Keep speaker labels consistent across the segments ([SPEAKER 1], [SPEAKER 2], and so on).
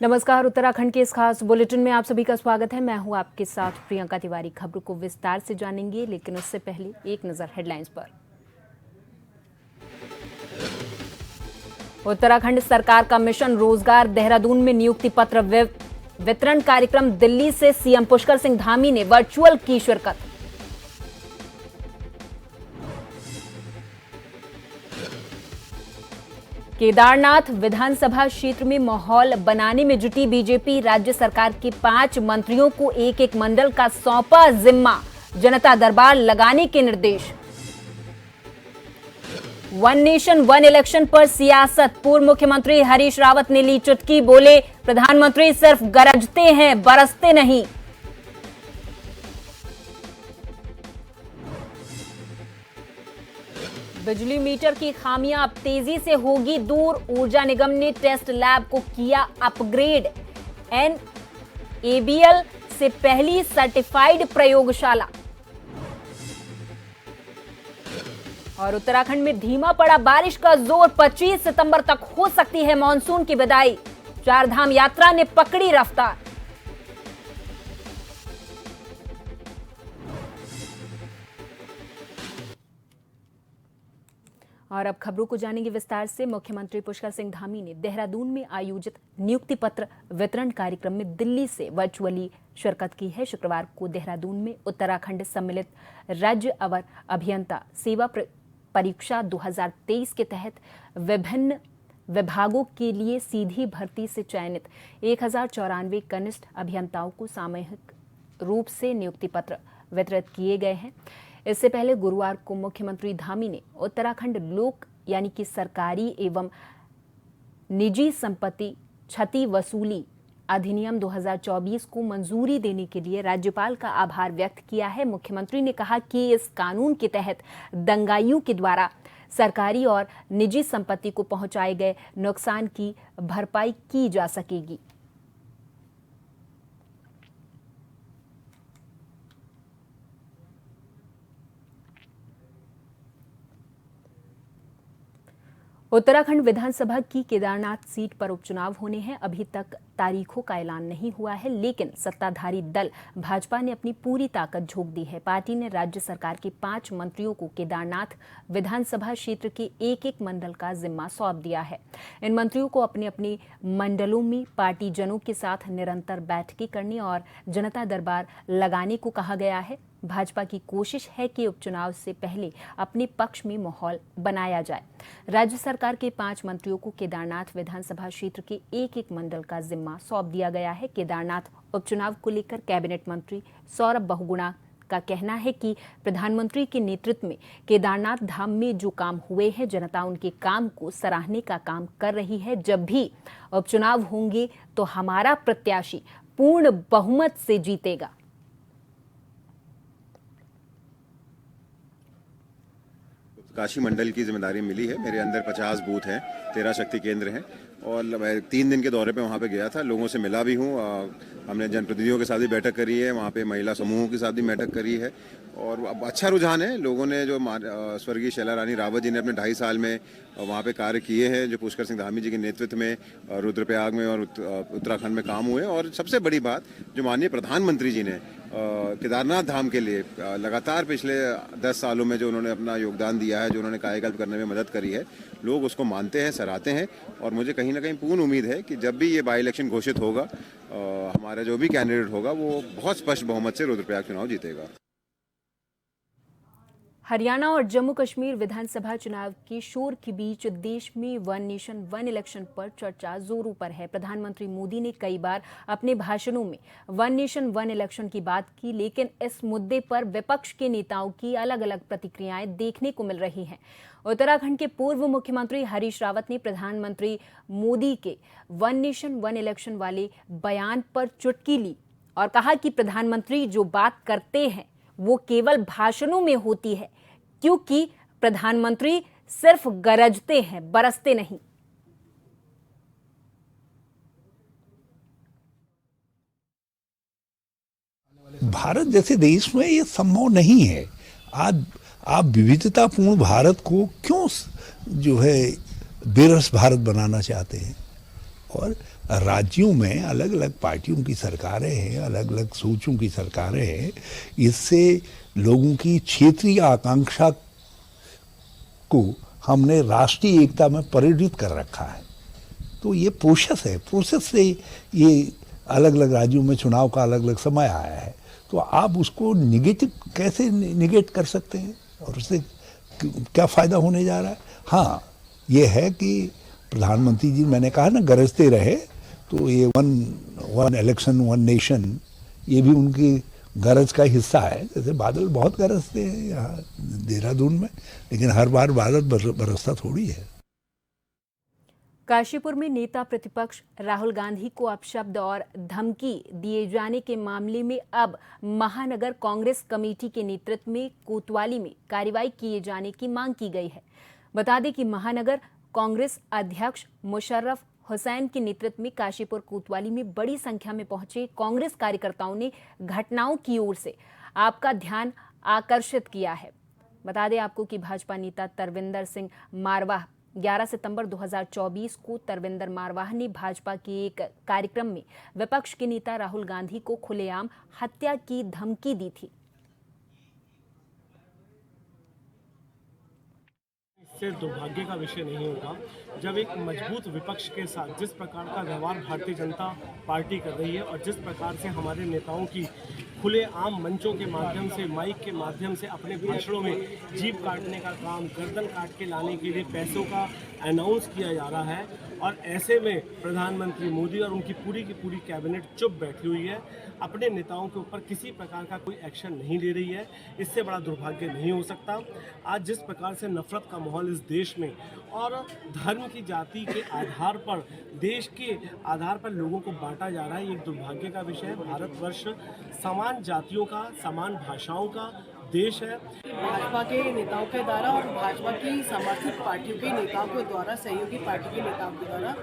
[SPEAKER 1] नमस्कार। उत्तराखंड के इस खास बुलेटिन में आप सभी का स्वागत है। मैं हूं आपके साथ प्रियंका तिवारी। खबरों को विस्तार से जानेंगे, लेकिन उससे पहले एक नजर हेडलाइंस पर। उत्तराखंड सरकार का मिशन रोजगार देहरादून में नियुक्ति पत्र वितरण कार्यक्रम। दिल्ली से सीएम पुष्कर सिंह धामी ने वर्चुअल की शिरकत। केदारनाथ विधानसभा क्षेत्र में माहौल बनाने में जुटी बीजेपी। राज्य सरकार के 5 मंत्रियों को एक एक मंडल का सौंपा जिम्मा। जनता दरबार लगाने के निर्देश। वन नेशन वन इलेक्शन पर सियासत। पूर्व मुख्यमंत्री हरीश रावत ने ली चुटकी। बोले, प्रधानमंत्री सिर्फ गरजते हैं, बरसते नहीं। बिजली मीटर की खामियां अब तेजी से होगी दूर। ऊर्जा निगम ने टेस्ट लैब को किया अपग्रेड। NABL से पहली सर्टिफाइड प्रयोगशाला। और उत्तराखंड में धीमा पड़ा बारिश का जोर। 25 सितंबर तक हो सकती है मानसून की विदाई। चारधाम यात्रा ने पकड़ी रफ्तार। और अब खबरों को जानेंगे विस्तार से। मुख्यमंत्री पुष्कर सिंह धामी ने देहरादून में आयोजित नियुक्ति पत्र वितरण कार्यक्रम में दिल्ली से वर्चुअली शिरकत की है। शुक्रवार को देहरादून में उत्तराखंड सम्मिलित राज्य अवर अभियंता सेवा परीक्षा 2023 के तहत विभिन्न विभागों के लिए सीधी भर्ती से चयनित 1094 कनिष्ठ अभियंताओं को सामूहिक रूप से नियुक्ति पत्र वितरित किए गए हैं। इससे पहले गुरुवार को मुख्यमंत्री धामी ने उत्तराखंड लोक यानी कि सरकारी एवं निजी संपत्ति क्षति वसूली अधिनियम 2024 को मंजूरी देने के लिए राज्यपाल का आभार व्यक्त किया है। मुख्यमंत्री ने कहा कि इस कानून के तहत दंगाइयों के द्वारा सरकारी और निजी संपत्ति को पहुंचाए गए नुकसान की भरपाई की जा सकेगी। उत्तराखंड विधानसभा की केदारनाथ सीट पर उपचुनाव होने हैं। अभी तक तारीखों का ऐलान नहीं हुआ है, लेकिन सत्ताधारी दल भाजपा ने अपनी पूरी ताकत झोंक दी है। पार्टी ने राज्य सरकार के 5 मंत्रियों को केदारनाथ विधानसभा क्षेत्र के एक एक मंडल का जिम्मा सौंप दिया है। इन मंत्रियों को अपने अपने मंडलों में पार्टी जनों के साथ निरंतर बैठकें करने और जनता दरबार लगाने को कहा गया है। भाजपा की कोशिश है कि उपचुनाव से पहले अपने पक्ष में माहौल बनाया जाए। राज्य सरकार के 5 मंत्रियों को केदारनाथ विधानसभा क्षेत्र के एक एक मंडल का जिम्मा सौंप दिया गया है। केदारनाथ उपचुनाव को लेकर कैबिनेट मंत्री सौरभ बहुगुणा का कहना है कि प्रधानमंत्री के नेतृत्व में केदारनाथ धाम में जो काम हुए हैं, जनता उनके काम को सराहने का काम कर रही है। जब भी उपचुनाव होंगे तो हमारा प्रत्याशी पूर्ण बहुमत से जीतेगा।
[SPEAKER 2] काशी मंडल की जिम्मेदारी मिली है। मेरे अंदर 50 बूथ हैं, 13 शक्ति केंद्र हैं और मैं 3 दिन के दौरे पे वहाँ पे गया था। लोगों से मिला भी हूँ। हमने जनप्रतिनिधियों के साथ भी बैठक करी है, वहाँ पे महिला समूहों के साथ भी बैठक करी है और अब अच्छा रुझान है। लोगों ने जो स्वर्गीय शैला रानी रावत जी ने अपने 2.5 साल में वहाँ पे कार्य किए हैं, जो पुष्कर सिंह धामी जी के नेतृत्व में रुद्रप्रयाग में और उत्तराखंड में काम हुए, और सबसे बड़ी बात जो माननीय प्रधानमंत्री जी ने केदारनाथ धाम के लिए लगातार पिछले 10 सालों में जो उन्होंने अपना योगदान दिया है, जो उन्होंने कायाकल्प करने में मदद करी है, लोग उसको मानते हैं, सराहते हैं। और मुझे कहीं ना कहीं पूर्ण उम्मीद है कि जब भी ये बाई इलेक्शन घोषित होगा, हमारा जो भी कैंडिडेट होगा वो बहुत स्पष्ट बहुमत से रुद्रप्रयाग चुनाव जीतेगा।
[SPEAKER 1] हरियाणा और जम्मू कश्मीर विधानसभा चुनाव के शोर के बीच देश में वन नेशन वन इलेक्शन पर चर्चा जोरों पर है। प्रधानमंत्री मोदी ने कई बार अपने भाषणों में वन नेशन वन इलेक्शन की बात की, लेकिन इस मुद्दे पर विपक्ष के नेताओं की अलग अलग प्रतिक्रियाएं देखने को मिल रही हैं। उत्तराखंड के पूर्व मुख्यमंत्री हरीश रावत ने प्रधानमंत्री मोदी के वन नेशन वन इलेक्शन वाले बयान पर चुटकी ली और कहा कि प्रधानमंत्री जो बात करते हैं वो केवल भाषणों में होती है, क्योंकि प्रधानमंत्री सिर्फ गरजते हैं, बरसते नहीं।
[SPEAKER 3] भारत जैसे देश में ये संभव नहीं है। आज आप विविधतापूर्ण भारत को क्यों जो है बेरस भारत बनाना चाहते हैं? और राज्यों में अलग अलग पार्टियों की सरकारें हैं, अलग अलग सोचों की सरकारें हैं। इससे लोगों की क्षेत्रीय आकांक्षा को हमने राष्ट्रीय एकता में परिणित कर रखा है। तो ये प्रोसेस है, प्रोसेस से ये अलग अलग राज्यों में चुनाव का अलग अलग समय आया है। तो आप उसको निगेटिव कैसे निगेट कर सकते हैं और उससे क्या फ़ायदा होने जा रहा है? हाँ, ये है कि प्रधानमंत्री जी, मैंने कहा ना, गरजते रहे, तो ये वन इलेक्शन वन नेशन, ये भी उनकी गरज का हिस्सा है। जैसे बादल बहुत गरजते हैं यहाँ देहरादून में, लेकिन हर बार बादल बरसता थोड़ी है।
[SPEAKER 1] काशीपुर में नेता प्रतिपक्ष राहुल गांधी को अपशब्द और धमकी दिए जाने के मामले में अब महानगर कांग्रेस कमेटी के नेतृत्व में कोतवाली में कार्रवाई किए जाने की मांग की गई है। बता दें कि महानगर कांग्रेस अध्यक्ष मुशर्रफ हुसैन के नेतृत्व में काशीपुर कोतवाली में बड़ी संख्या में पहुंचे कांग्रेस कार्यकर्ताओं ने घटनाओं की ओर से आपका ध्यान आकर्षित किया है। बता दें आपको कि भाजपा नेता तरविंदर सिंह मारवाह 11 सितंबर 2024 को तरविंदर मारवाह ने भाजपा के एक कार्यक्रम में विपक्ष के नेता राहुल गांधी को खुलेआम हत्या की धमकी दी थी।
[SPEAKER 4] इससे दुर्भाग्य का विषय नहीं होगा जब एक मजबूत विपक्ष के साथ जिस प्रकार का व्यवहार भारतीय जनता पार्टी कर रही है और जिस प्रकार से हमारे नेताओं की खुले आम मंचों के माध्यम से, माइक के माध्यम से अपने भाषणों में जीभ काटने का काम, गर्दन काट के लाने के लिए पैसों का अनाउंस किया जा रहा है, और ऐसे में प्रधानमंत्री मोदी और उनकी पूरी की पूरी कैबिनेट चुप बैठी हुई है, अपने नेताओं के ऊपर किसी प्रकार का कोई एक्शन नहीं ले रही है। इससे बड़ा दुर्भाग्य नहीं हो सकता। आज जिस प्रकार से नफरत का माहौल इस देश में और धर्म की, जाति के आधार पर, देश के आधार पर लोगों को बांटा जा रहा है, ये एक दुर्भाग्य का विषय है। भारतवर्ष समान जातियों का, समान भाषाओं का देश है।
[SPEAKER 5] भाजपा के नेताओं के द्वारा और भाजपा की समर्थित पार्टियों के नेताओं के द्वारा, सहयोगी पार्टी के नेताओं के द्वारा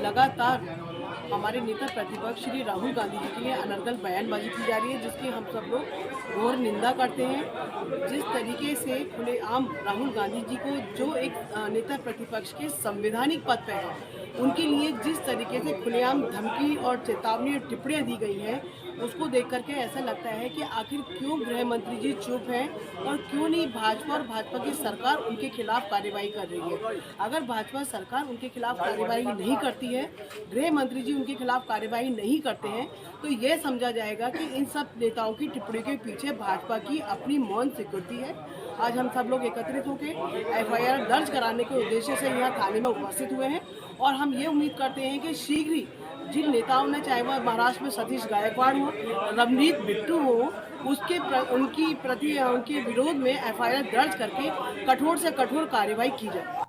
[SPEAKER 5] लगातार हमारे नेता प्रतिपक्ष श्री राहुल गांधी जी के लिए अनर्गल बयानबाजी की जा रही है, जिसकी हम सब लोग घोर निंदा करते हैं। जिस तरीके से खुलेआम राहुल गांधी जी को, जो एक नेता प्रतिपक्ष के संवैधानिक पद पर है, उनके लिए जिस तरीके से खुलेआम धमकी और चेतावनी और टिप्पणियां दी गई हैं, उसको देख करके ऐसा लगता है कि आखिर क्यों गृह मंत्री जी चुप हैं और क्यों नहीं भाजपा और भाजपा की सरकार उनके खिलाफ कार्रवाई कर रही है। अगर भाजपा सरकार उनके खिलाफ कार्रवाई नहीं करती है, गृह मंत्री जी उनके खिलाफ कार्रवाई नहीं करते हैं, तो यह समझा जाएगा कि इन सब नेताओं की टिप्पणी के पीछे भाजपा की अपनी मौन सिक्योरिटी है। आज हम सब लोग एकत्रित होकर FIR दर्ज कराने के उद्देश्य से यहाँ थाने में उपस्थित हुए हैं, और हम ये उम्मीद करते हैं कि शीघ्र ही जिन नेताओं ने, चाहे वह महाराष्ट्र में सतीश गायकवाड़ हो, रवनीत बिट्टू हो, उनके विरोध में FIR दर्ज करके कठोर से कठोर कार्रवाई की जाए।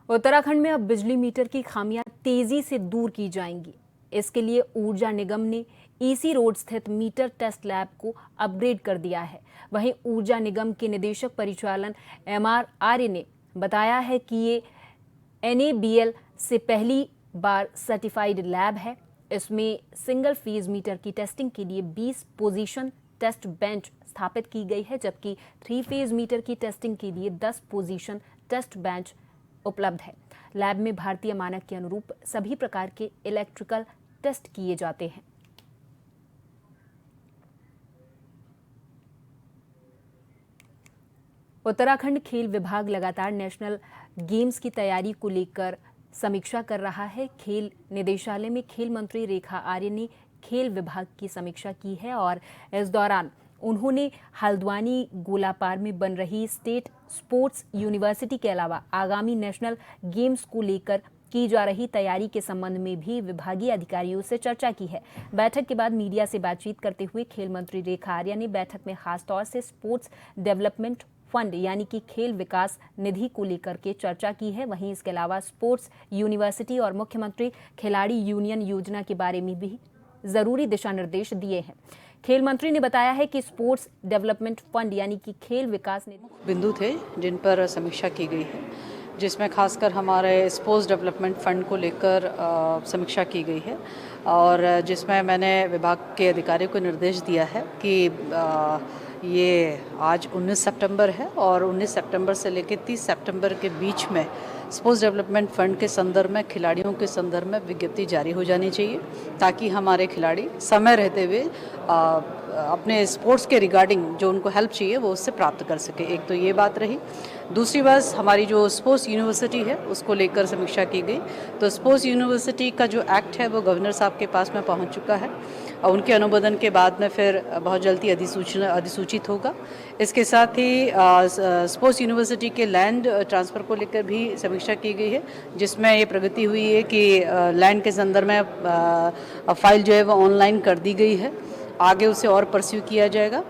[SPEAKER 1] उत्तराखंड में अब बिजली मीटर की खामियां तेजी से दूर की जाएंगी। इसके लिए ऊर्जा निगम ने EC रोड स्थित मीटर टेस्ट लैब को अपग्रेड कर दिया है। वहीं ऊर्जा निगम के निदेशक परिचालन MR आर्य ने बताया है कि ये NABL से पहली बार सर्टिफाइड लैब है। इसमें सिंगल फेज मीटर की टेस्टिंग के लिए 20 पोजीशन टेस्ट बेंच स्थापित की गई है, जबकि 3 फेज मीटर की टेस्टिंग के लिए 10 पोजीशन टेस्ट बेंच उपलब्ध है। लैब में भारतीय मानक के अनुरूप सभी प्रकार के इलेक्ट्रिकल टेस्ट किए जाते हैं। उत्तराखंड खेल विभाग लगातार नेशनल गेम्स की तैयारी को लेकर समीक्षा कर रहा है। खेल निदेशालय में खेल मंत्री रेखा आर्य ने खेल विभाग की समीक्षा की है और इस दौरान उन्होंने हल्द्वानी गोलापार में बन रही स्टेट स्पोर्ट्स यूनिवर्सिटी के अलावा आगामी नेशनल गेम्स को लेकर की जा रही तैयारी के संबंध में भी विभागीय अधिकारियों से चर्चा की है। बैठक के बाद मीडिया से बातचीत करते हुए खेल मंत्री रेखा आर्य ने बैठक में खासतौर से स्पोर्ट्स डेवलपमेंट फंड यानी कि खेल विकास निधि को लेकर के चर्चा की है। वहीं इसके अलावा स्पोर्ट्स यूनिवर्सिटी और मुख्यमंत्री खिलाड़ी यूनियन योजना के बारे में भी जरूरी दिशा निर्देश दिए हैं। खेल मंत्री ने बताया है कि स्पोर्ट्स डेवलपमेंट फंड यानी कि खेल विकास निधि
[SPEAKER 6] बिंदु थे जिन पर समीक्षा की गई है, जिसमें खासकर हमारे स्पोर्ट्स डेवलपमेंट फंड को लेकर समीक्षा की गई है, और जिसमें मैंने विभाग के अधिकारियों को निर्देश दिया है कि ये आज 19 सितंबर है और 19 सितंबर से लेकर 30 सितंबर के बीच में स्पोर्ट्स डेवलपमेंट फंड के संदर्भ में खिलाड़ियों के संदर्भ में विज्ञप्ति जारी हो जानी चाहिए, ताकि हमारे खिलाड़ी समय रहते हुए अपने स्पोर्ट्स के रिगार्डिंग जो उनको हेल्प चाहिए वो उससे प्राप्त कर सके। एक तो ये बात रही। दूसरी बात, हमारी जो स्पोर्ट्स यूनिवर्सिटी है उसको लेकर समीक्षा की गई। तो स्पोर्ट्स यूनिवर्सिटी का जो एक्ट है वो गवर्नर साहब के पास में पहुंच चुका है और उनके अनुमोदन के बाद में फिर बहुत जल्दी अधिसूचित होगा। इसके साथ ही स्पोर्ट्स यूनिवर्सिटी के लैंड ट्रांसफ़र को लेकर भी समीक्षा की गई है, जिसमें ये प्रगति हुई है कि लैंड के संदर्भ में फाइल जो है वो ऑनलाइन कर दी गई है। आगे उसे और परस्यू किया जाएगा।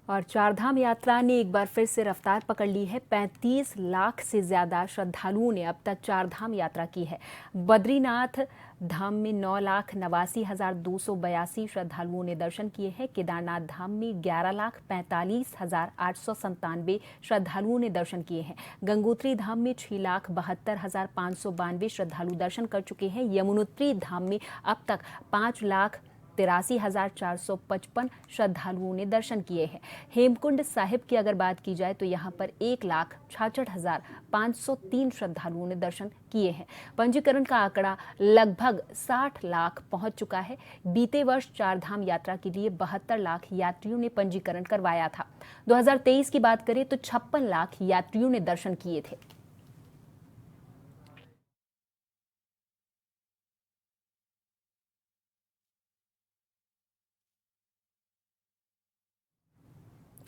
[SPEAKER 1] और चारधाम यात्रा ने एक बार फिर से रफ्तार पकड़ ली है। 35 लाख से ज़्यादा श्रद्धालुओं ने अब तक चारधाम यात्रा की है। बद्रीनाथ धाम में 9,89,282 श्रद्धालुओं ने दर्शन किए हैं। केदारनाथ धाम में 11,45,897 श्रद्धालुओं ने दर्शन किए हैं। गंगोत्री धाम में 6,72,592 श्रद्धालु दर्शन कर चुके हैं। यमुनोत्री धाम में अब तक 5,83,455 श्रद्धालुओं ने दर्शन किए हैं। हेमकुंड साहिब की अगर बात की जाए तो यहाँ पर 1,66,503 श्रद्धालुओं ने दर्शन किए हैं। पंजीकरण का आंकड़ा लगभग 60 लाख पहुंच चुका है। बीते वर्ष चारधाम यात्रा के लिए 72 लाख यात्रियों ने पंजीकरण करवाया था। 2023 की बात करें तो 56 लाख यात्रियों ने दर्शन किए थे।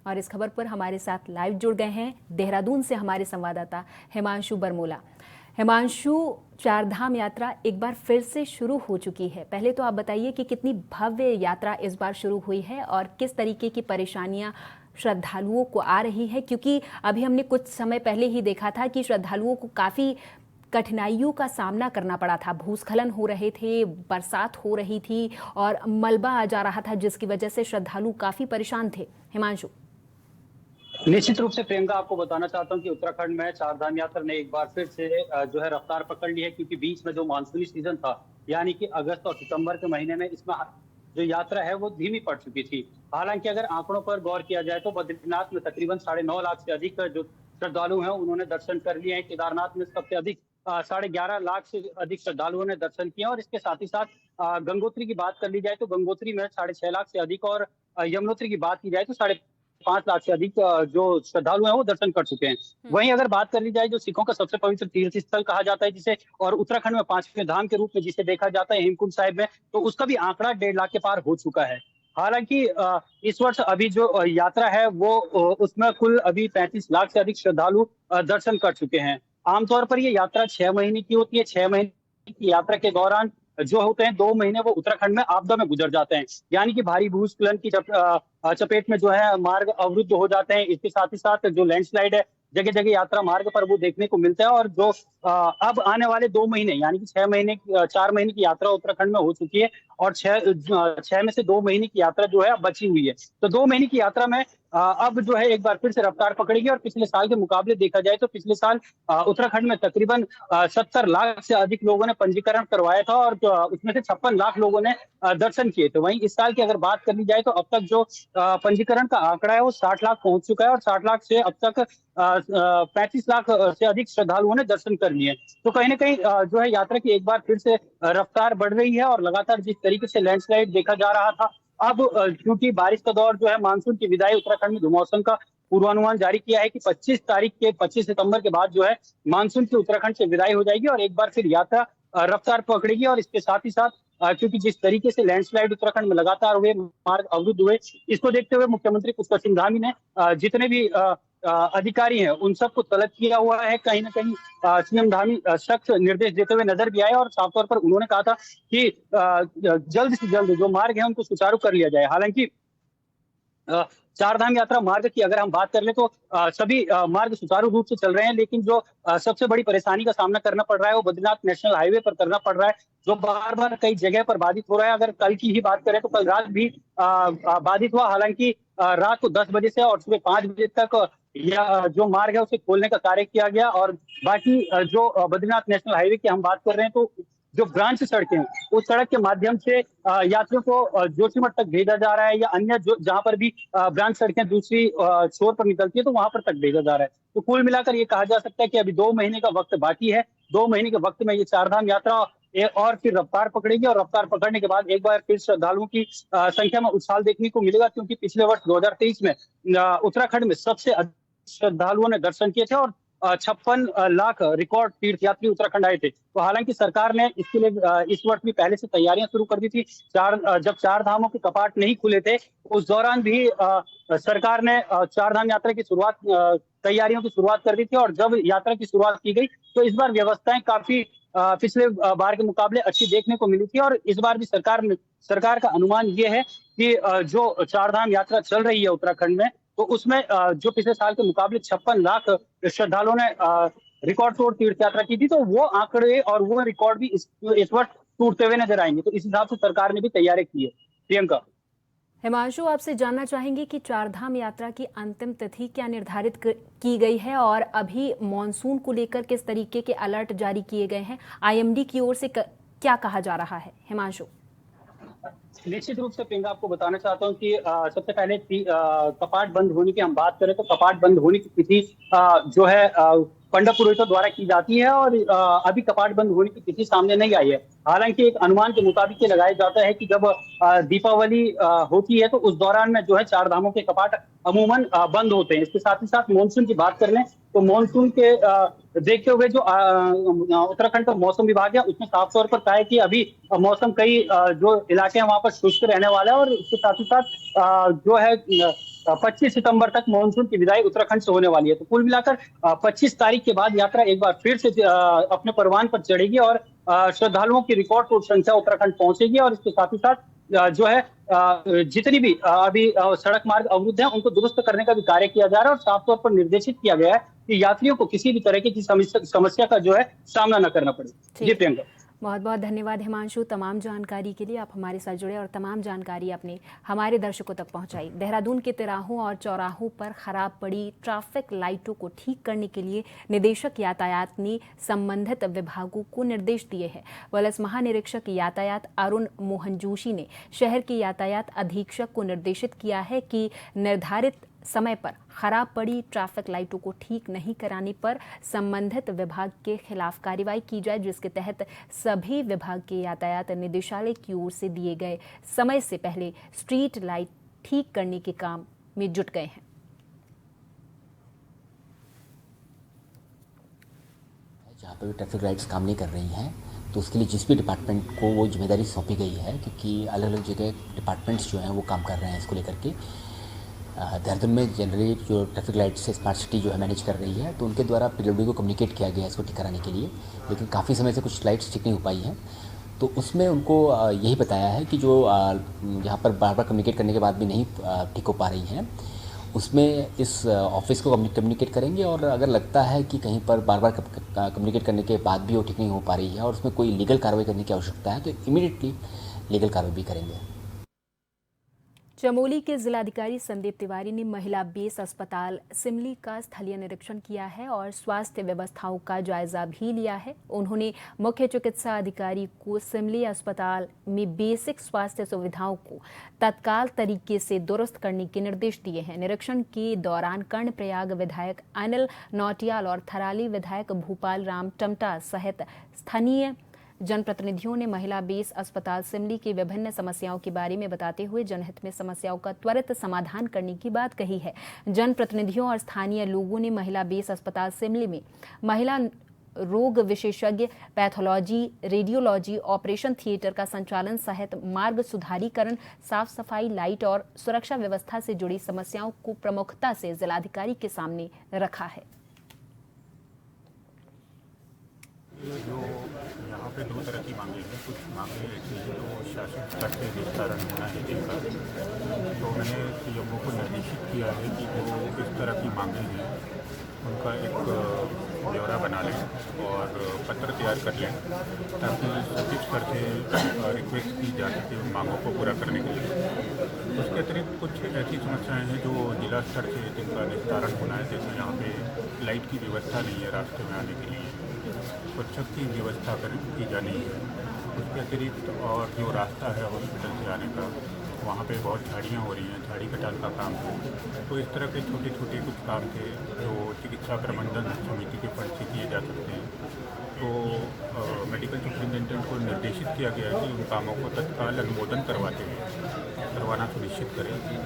[SPEAKER 1] और इस खबर पर हमारे साथ लाइव जुड़ गए हैं देहरादून से हमारे संवाददाता हिमांशु बरमोला। हिमांशु, चारधाम यात्रा एक बार फिर से शुरू हो चुकी है। पहले तो आप बताइए कि कितनी भव्य यात्रा इस बार शुरू हुई है और किस तरीके की परेशानियां श्रद्धालुओं को आ रही है, क्योंकि अभी हमने कुछ समय पहले ही देखा था कि श्रद्धालुओं को काफ़ी कठिनाइयों का सामना करना पड़ा था। भूस्खलन हो रहे थे, बरसात हो रही थी और मलबा आ जा रहा था, जिसकी वजह से श्रद्धालु काफ़ी परेशान थे। हिमांशु।
[SPEAKER 7] निश्चित रूप से प्रियंका, आपको बताना चाहता हूं कि उत्तराखंड में चारधाम यात्रा ने एक बार फिर से जो है रफ्तार पकड़ ली है, क्योंकि बीच में जो मानसूनी सीजन था यानी कि अगस्त और सितंबर के महीने में इसमें जो यात्रा है वो धीमी पड़ चुकी थी। हालांकि अगर आंकड़ों पर गौर किया जाए तो बद्रीनाथ में तकरीबन 9.5 लाख से अधिक जो श्रद्धालु हैं उन्होंने दर्शन कर लिए हैं। केदारनाथ में सबसे अधिक 11.5 लाख से अधिक श्रद्धालुओं ने दर्शन किया। और इसके साथ ही साथ गंगोत्री की बात कर ली जाए तो गंगोत्री में 6.5 लाख से अधिक और यमुनोत्री की बात की जाए तो 5.5 लाख से अधिक जो श्रद्धालु हैं वो दर्शन कर चुके हैं। वहीं अगर बात कर ली जाए जो सिखों का सबसे पवित्र तीर्थ स्थल कहा जाता है जिसे, और उत्तराखंड में 5वें धाम के रूप में जिसे देखा जाता है हेमकुंड साहिब में, तो उसका भी आंकड़ा 1.5 लाख के पार हो चुका है। हालांकि इस वर्ष अभी जो यात्रा है वो उसमें कुल अभी 35 लाख से अधिक श्रद्धालु दर्शन कर चुके हैं। आमतौर पर ये यात्रा 6 महीने की होती है। 6 महीने की यात्रा के दौरान जो होते हैं 2 महीने वो उत्तराखंड में आपदा में गुजर जाते हैं, यानी कि भारी भूस्खलन की चपेट में जो है मार्ग अवरुद्ध हो जाते हैं। इसके साथ ही साथ जो लैंडस्लाइड है जगह जगह यात्रा मार्ग पर वो देखने को मिलता है। और जो अब आने वाले 2 महीने यानी कि 4 महीने की यात्रा उत्तराखंड में हो चुकी है और 6 में से 2 महीने की यात्रा जो है अब बची हुई है। तो 2 महीने की यात्रा में अब जो है एक बार फिर से रफ्तार पकड़ेगी। और पिछले साल के मुकाबले देखा जाए तो पिछले साल उत्तराखंड में तकरीबन 70 लाख से अधिक लोगों ने पंजीकरण करवाया था और उसमें से 56 लाख लोगों ने दर्शन किए थे। वहीं इस साल की अगर बात कर ली जाए तो अब तक जो पंजीकरण का आंकड़ा है वो 60 लाख पहुंच चुका है और 60 लाख से अब तक 35 लाख से अधिक श्रद्धालुओं ने दर्शन कर लिए। तो कहीं ना कहीं जो है यात्रा की एक बार फिर से रफ्तार बढ़ रही है। और लगातार जिस तरीके से लैंडस्लाइड देखा जा रहा था, अब क्योंकि बारिश का दौर जो है मानसून की विदाई, उत्तराखंड में मौसम का पूर्वानुमान जारी किया है कि 25 सितंबर के बाद जो है मानसून की उत्तराखंड से विदाई हो जाएगी और एक बार फिर यात्रा रफ्तार पकड़ेगी। और इसके साथ ही साथ क्योंकि जिस तरीके से लैंडस्लाइड उत्तराखंड में लगातार हुए, मार्ग अवरुद्ध हुए, इसको देखते हुए मुख्यमंत्री पुष्कर सिंह धामी ने जितने भी अधिकारी हैं उन सबको तलब किया हुआ है। कहीं ना कहीं सीएम धामी सख्त निर्देश देते हुए नजर भी आए और साफ तौर पर उन्होंने कहा था कि जल्द से जल्द जो मार्ग है उनको सुचारू कर लिया जाए। हालांकि चारधाम यात्रा मार्ग की अगर हम बात कर ले तो सभी मार्ग सुचारू रूप से चल रहे हैं, लेकिन जो सबसे बड़ी परेशानी का सामना करना पड़ रहा है वो बद्रीनाथ नेशनल हाईवे पर करना पड़ रहा है, जो बार बार कई जगह पर बाधित हो रहा है। अगर कल की ही बात करें तो कल रात भी बाधित हुआ। हालांकि रात को 10 बजे से और सुबह 5 बजे तक या जो मार्ग है उसे खोलने का कार्य किया गया। और बाकी जो बद्रीनाथ नेशनल हाईवे की हम बात कर रहे हैं तो जो ब्रांच सड़कें हैं उस सड़क के माध्यम से यात्रियों को जोशीमठ तक भेजा जा रहा है, या अन्य जो जहां पर भी ब्रांच सड़कें दूसरी छोर पर निकलती है तो वहां पर तक भेजा जा रहा है। तो कुल मिलाकर ये कहा जा सकता है कि अभी 2 महीने का वक्त बाकी है। 2 महीने के वक्त में ये चारधाम यात्रा और फिर रफ्तार पकड़ेगी, और रफ्तार पकड़ने के बाद एक बार फिर श्रद्धालुओं की संख्या में उछाल देखने को मिलेगा, क्योंकि पिछले वर्ष 2023 में उत्तराखंड में सबसे अधिक श्रद्धालुओं ने दर्शन किए थे और 56 लाख रिकॉर्ड तीर्थ यात्री उत्तराखंड आए थे। तो हालांकि सरकार ने इसके लिए इस वर्ष भी पहले से तैयारियां शुरू कर दी थी। जब चार धामों के कपाट नहीं खुले थे उस दौरान भी सरकार ने चार धाम यात्रा की शुरुआत तैयारियों की शुरुआत कर दी थी, और जब यात्रा की शुरुआत की गई तो इस बार व्यवस्थाएं काफी पिछले बार के मुकाबले अच्छी देखने को मिली थी। और इस बार भी सरकार का अनुमान ये है कि जो चारधाम यात्रा चल रही है उत्तराखंड में, तो उसमें जो पिछले साल के मुकाबले 56 लाख श्रद्धालुओं ने रिकॉर्ड तोड़ तीर्थ यात्रा की थी, तो वो आंकड़े और वो रिकॉर्ड भी इस वर्ष टूटते हुए नजर आएंगे। तो इस हिसाब से सरकार ने भी तैयारी की है। प्रियंका।
[SPEAKER 1] हिमांशु, आपसे जानना चाहेंगे कि चारधाम यात्रा की अंतिम तिथि क्या निर्धारित की गई है और अभी मॉनसून को लेकर किस तरीके के अलर्ट जारी किए गए हैं? आईएमडी की ओर से क्या कहा जा रहा है? हिमांशु।
[SPEAKER 7] निश्चित रूप से प्रियंका, आपको बताना चाहता हूं कि सबसे पहले कपाट बंद होने की हम बात करें तो कपाट बंद होने की तिथि जो है पंडित पुरोहितों द्वारा की जाती है, और अभी कपाट बंद होने की तिथि सामने नहीं आई है। हालांकि एक अनुमान के मुताबिक ये लगाया जाता है कि जब दीपावली होती है तो उस दौरान में जो है चार धामों के कपाट अमूमन बंद होते हैं। इसके साथ ही साथ मानसून की बात कर लें तो मानसून के देखते हुए जो उत्तराखंड का मौसम विभाग है उसने साफ तौर पर कहा है कि अभी मौसम कई जो इलाके हैं वहां पर शुष्क रहने वाला है, और इसके साथ ही साथ जो है 25 सितंबर तक मानसून की विदाई उत्तराखंड से होने वाली है। तो कुल मिलाकर 25 तारीख के बाद यात्रा एक बार फिर से अपने परवान पर चढ़ेगी और श्रद्धालुओं की रिकॉर्ड तोड़ संख्या उत्तराखंड पहुंचेगी। और इसके साथ ही साथ जो है जितनी भी अभी सड़क मार्ग अवरुद्ध है उनको दुरुस्त करने का भी कार्य किया जा रहा है, और साफ तौर पर निर्देशित किया गया है कि यात्रियों को किसी भी तरह की समस्या का जो है सामना न करना पड़े। जी प्रियंका।
[SPEAKER 1] बहुत बहुत धन्यवाद हिमांशु, तमाम जानकारी के लिए। आप हमारे साथ जुड़े और तमाम जानकारी अपने हमारे दर्शकों तक पहुंचाई। देहरादून के तिराहों और चौराहों पर खराब पड़ी ट्रैफिक लाइटों को ठीक करने के लिए निदेशक यातायात ने संबंधित विभागों को निर्देश दिए हैं। पुलिस महानिरीक्षक यातायात अरुण मोहन जोशी ने शहर के यातायात अधीक्षक को निर्देशित किया है कि निर्धारित समय पर खराब पड़ी ट्रैफिक लाइटों को ठीक नहीं कराने पर संबंधित विभाग के खिलाफ कार्रवाई की जाए, जिसके तहत सभी विभाग के यातायात निदेशालय की ओर से दिए गए समय से पहले स्ट्रीट लाइट ठीक करने के काम में जुट गए हैं।
[SPEAKER 8] जहाँ पर भी ट्रैफिक लाइट्स काम नहीं कर रही हैं तो उसके लिए जिस भी डिपार्टमेंट को वो जिम्मेदारी सौंपी गई है, क्योंकि अलग अलग जगह डिपार्टमेंट्स जो हैं वो काम कर रहे हैं इसको लेकर के। देहरादून में जनरली जो ट्रैफिक लाइट से स्मार्ट सिटी जो है मैनेज कर रही है, तो उनके द्वारा पीडब्ल्यूडी को कम्युनिकेट किया गया है इसको ठीक कराने के लिए, लेकिन काफ़ी समय से कुछ लाइट्स ठीक नहीं हो पाई हैं। तो उसमें उनको यही बताया है कि जो यहाँ पर बार बार कम्युनिकेट करने के बाद भी नहीं ठीक हो पा रही हैं, उसमें इस ऑफिस को कम्युनिकेट करेंगे, और अगर लगता है कि कहीं पर बार बार कम्युनिकेट करने के बाद भी वो ठीक नहीं हो पा रही है और उसमें कोई लीगल कार्रवाई करने की आवश्यकता है तो इमीडिएटली लीगल कार्रवाई भी करेंगे।
[SPEAKER 1] चमोली के जिलाधिकारी संदीप तिवारी ने महिला बेस अस्पताल सिमली का स्थलीय निरीक्षण किया है और स्वास्थ्य व्यवस्थाओं का जायजा भी लिया है। उन्होंने मुख्य चिकित्सा अधिकारी को सिमली अस्पताल में बेसिक स्वास्थ्य सुविधाओं को तत्काल तरीके से दुरुस्त करने के निर्देश दिए हैं। निरीक्षण के दौरान कर्णप्रयाग विधायक अनिल नौटियाल और थराली विधायक भूपाल राम टमटा सहित स्थानीय जनप्रतिनिधियों ने महिला बेस अस्पताल सिमली की विभिन्न समस्याओं के बारे में बताते हुए जनहित में समस्याओं का त्वरित समाधान करने की बात कही है। जनप्रतिनिधियों और स्थानीय लोगों ने महिला बेस अस्पताल सिमली में महिला रोग विशेषज्ञ, पैथोलॉजी, रेडियोलॉजी, ऑपरेशन थिएटर का संचालन सहित मार्ग सुधारीकरण, साफ सफाई, लाइट और सुरक्षा व्यवस्था से जुड़ी समस्याओं को प्रमुखता से जिलाधिकारी के सामने रखा है।
[SPEAKER 9] जो यहाँ पे दो तरह की मांगे हैं। कुछ मांगे ऐसी हैं जो शासन स्तर से निस्तारण होना है जिनका, तो मैंने सीएमओ को निर्देशित किया है कि वो इस तरह की मांगे हैं उनका एक ब्यौरा बना लें और पत्र तैयार कर लें, ताकि सचिव स्तर से रिक्वेस्ट की जा सके उन मांगों को पूरा करने के लिए। उसके अतिरिक्त कुछ ऐसी समस्याएं हैं जो जिला स्तर से जिनका निस्तारण होना है, जैसे यहाँ पे लाइट की व्यवस्था नहीं है रास्ते में आने के लिए, स्वच्छता की व्यवस्था की जानी है, उसके अतिरिक्त और जो रास्ता है हॉस्पिटल से आने का, वहाँ पे बहुत झाड़ियाँ हो रही हैं, झाड़ी कटाल का काम है। तो इस तरह के छोटे छोटे कुछ काम थे जो चिकित्सा प्रबंधन समिति के फंड से किए जा सकते हैं। तो मेडिकल सुपरिटेंडेंट को निर्देशित किया गया है कि उन कामों को तत्काल अनुमोदन करवाना सुनिश्चित करें।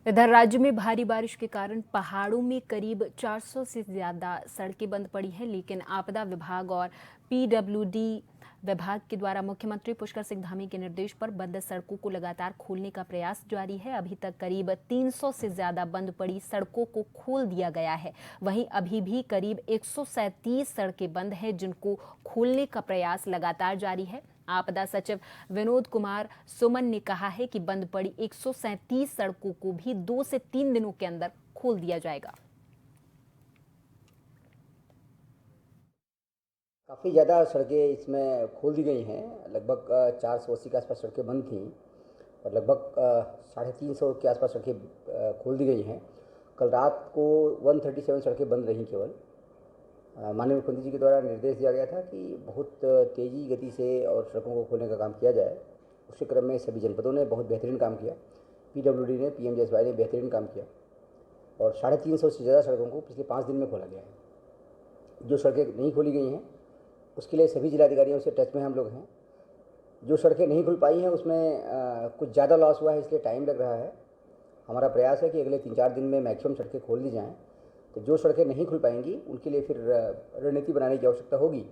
[SPEAKER 1] इधर राज्य में भारी बारिश के कारण पहाड़ों में करीब 400 से ज्यादा सड़कें बंद पड़ी हैं, लेकिन आपदा विभाग और पीडब्ल्यूडी विभाग के द्वारा मुख्यमंत्री पुष्कर सिंह धामी के निर्देश पर बंद सड़कों को लगातार खोलने का प्रयास जारी है। अभी तक करीब 300 से ज्यादा बंद पड़ी सड़कों को खोल दिया गया है। वहीं अभी भी करीब 137 सड़कें बंद हैं, जिनको खोलने का प्रयास लगातार जारी है। आपदा सचिव विनोद कुमार सुमन ने कहा है कि बंद पड़ी 137 सड़कों को भी 2 से 3 दिनों के अंदर खोल दिया जाएगा।
[SPEAKER 10] काफ़ी ज़्यादा सड़कें इसमें खोल दी गई हैं। लगभग 480 के आसपास सड़कें बंद थीं और लगभग 350 के आसपास सड़कें खोल दी गई हैं। कल रात को 137 सड़कें बंद रहीं केवल। माननीय मुख्यमंत्री जी के द्वारा निर्देश दिया गया था कि बहुत तेज़ी गति से और सड़कों को खोलने का काम किया जाए। उसी क्रम में सभी जनपदों ने बहुत बेहतरीन काम किया। पीडब्ल्यूडी ने, पीएमजीएसवाई ने बेहतरीन काम किया और 350 से ज़्यादा सड़कों को पिछले 5 दिन में खोला गया है। जो सड़कें नहीं खोली गई हैं उसके लिए सभी जिलाधिकारियों से टच में हम लोग हैं। जो सड़कें नहीं खुल पाई हैं उसमें कुछ ज़्यादा लॉस हुआ है, इसलिए टाइम लग रहा है। हमारा प्रयास है कि अगले 3-4 दिन में मैक्सिमम सड़कें खोल दी जाएं। तो जो सड़कें नहीं खुल पाएंगी उनके लिए फिर रणनीति बनाने की आवश्यकता होगी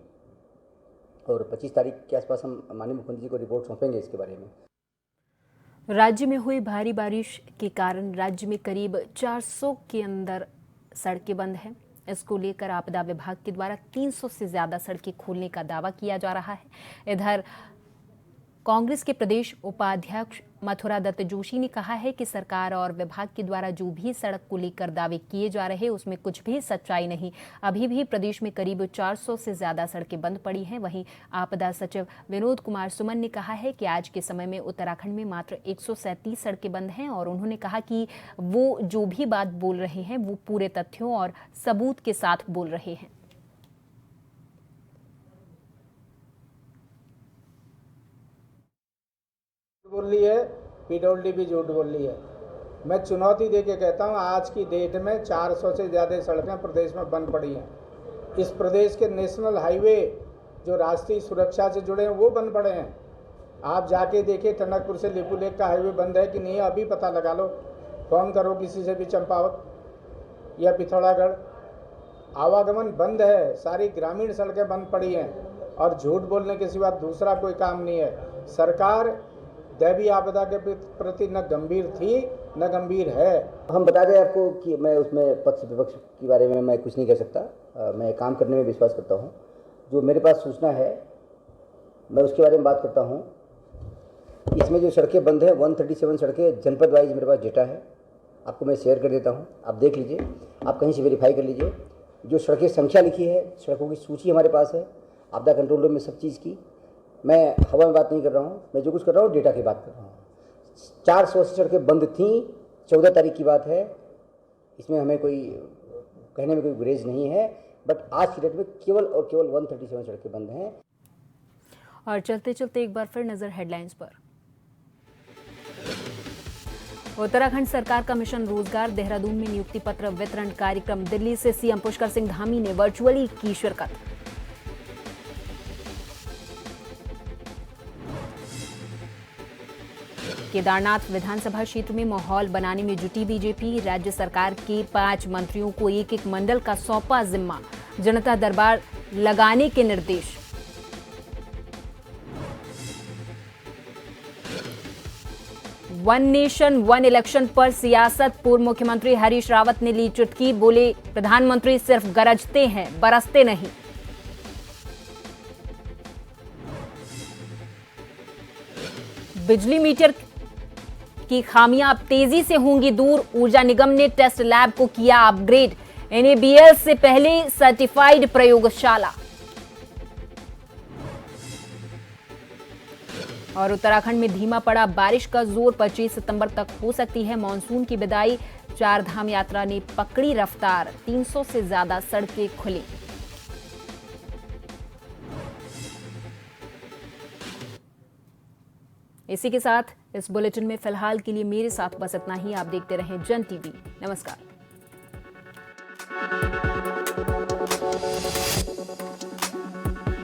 [SPEAKER 10] और 25 तारीख के आसपास हम माननीय मुख्यमंत्री जी को रिपोर्ट सौंपेंगे इसके बारे में।
[SPEAKER 1] राज्य में हुई भारी बारिश के कारण राज्य में करीब 400 के अंदर सड़कें बंद हैं। इसको लेकर आपदा विभाग के द्वारा 300 से ज्यादा सड़कें खोलने का दावा किया जा रहा है। इधर कांग्रेस के प्रदेश उपाध्यक्ष मथुरा दत्त जोशी ने कहा है कि सरकार और विभाग के द्वारा जो भी सड़क को लेकर दावे किए जा रहे हैं उसमें कुछ भी सच्चाई नहीं। अभी भी प्रदेश में करीब 400 से ज्यादा सड़कें बंद पड़ी हैं। वहीं आपदा सचिव विनोद कुमार सुमन ने कहा है कि आज के समय में उत्तराखंड में मात्र 137 सड़कें बंद हैं और उन्होंने कहा कि वो जो भी बात बोल रहे हैं वो पूरे तथ्यों और सबूत के साथ बोल रहे हैं।
[SPEAKER 11] बोल रही है, पीडब्ल्यूडी भी झूठ बोल रही है। मैं चुनौती दे के कहता हूँ आज की डेट में 400 से ज़्यादा सड़कें प्रदेश में बंद पड़ी हैं। इस प्रदेश के नेशनल हाईवे जो राष्ट्रीय सुरक्षा से जुड़े हैं वो बंद पड़े हैं। आप जाके देखिए टनकपुर से लिपू लेक का हाईवे बंद है कि नहीं, अभी पता लगा लो। फ़ोन करो किसी से भी, चंपावत या पिथौरागढ़। आवागमन बंद है, सारी ग्रामीण सड़कें बंद पड़ी हैं और झूठ बोलने के सिवा दूसरा कोई काम नहीं है। सरकार दैवीय आपदा के प्रति न गंभीर थी न गंभीर है।
[SPEAKER 10] हम बता दें आपको कि मैं उसमें पक्ष विपक्ष के बारे में मैं कुछ नहीं कह सकता। मैं काम करने में विश्वास करता हूँ। जो मेरे पास सूचना है मैं उसके बारे में बात करता हूँ। इसमें जो सड़कें बंद है 137 सड़कें जनपद वाइज मेरे पास डेटा है, आपको मैं शेयर कर देता हूँ। आप देख लीजिए, आप कहीं से वेरीफाई कर लीजिए। जो सड़कें संख्या लिखी है, सड़कों की सूची हमारे पास है, आपदा कंट्रोल रूम में सब चीज़ की। मैं हवा में बात नहीं कर रहा हूँ, मैं जो कुछ कर रहा हूँ डेटा की बात कर रहा हूँ। 480 सड़कें बंद थीं, 14 तारीख की बात है। इसमें हमें कोई कहने में कोई गुरेज नहीं है, बट आज की डेट में केवल और केवल 137 सड़कें बंद हैं।
[SPEAKER 1] और चलते चलते एक बार फिर नजर हेडलाइंस पर। उत्तराखंड सरकार का मिशन रोजगार, देहरादून में नियुक्ति पत्र वितरण कार्यक्रम। दिल्ली से सीएम पुष्कर सिंह धामी ने वर्चुअली की शिरकत। केदारनाथ विधानसभा क्षेत्र में माहौल बनाने में जुटी बीजेपी। राज्य सरकार के 5 मंत्रियों को एक एक मंडल का सौंपा जिम्मा। जनता दरबार लगाने के निर्देश। वन नेशन वन इलेक्शन पर सियासत। पूर्व मुख्यमंत्री हरीश रावत ने ली चुटकी, बोले प्रधानमंत्री सिर्फ गरजते हैं, बरसते नहीं। बिजली मीटर की खामियां अब तेजी से होंगी दूर। ऊर्जा निगम ने टेस्ट लैब को किया अपग्रेड। NABL से पहले सर्टिफाइड प्रयोगशाला। और उत्तराखंड में धीमा पड़ा बारिश का जोर। 25 सितंबर तक हो सकती है मानसून की विदाई। 4 धाम यात्रा ने पकड़ी रफ्तार। 300 से ज्यादा सड़कें खुली। इसी के साथ इस बुलेटिन में फिलहाल के लिए मेरे साथ बस इतना ही। आप देखते रहें जन टीवी। नमस्कार।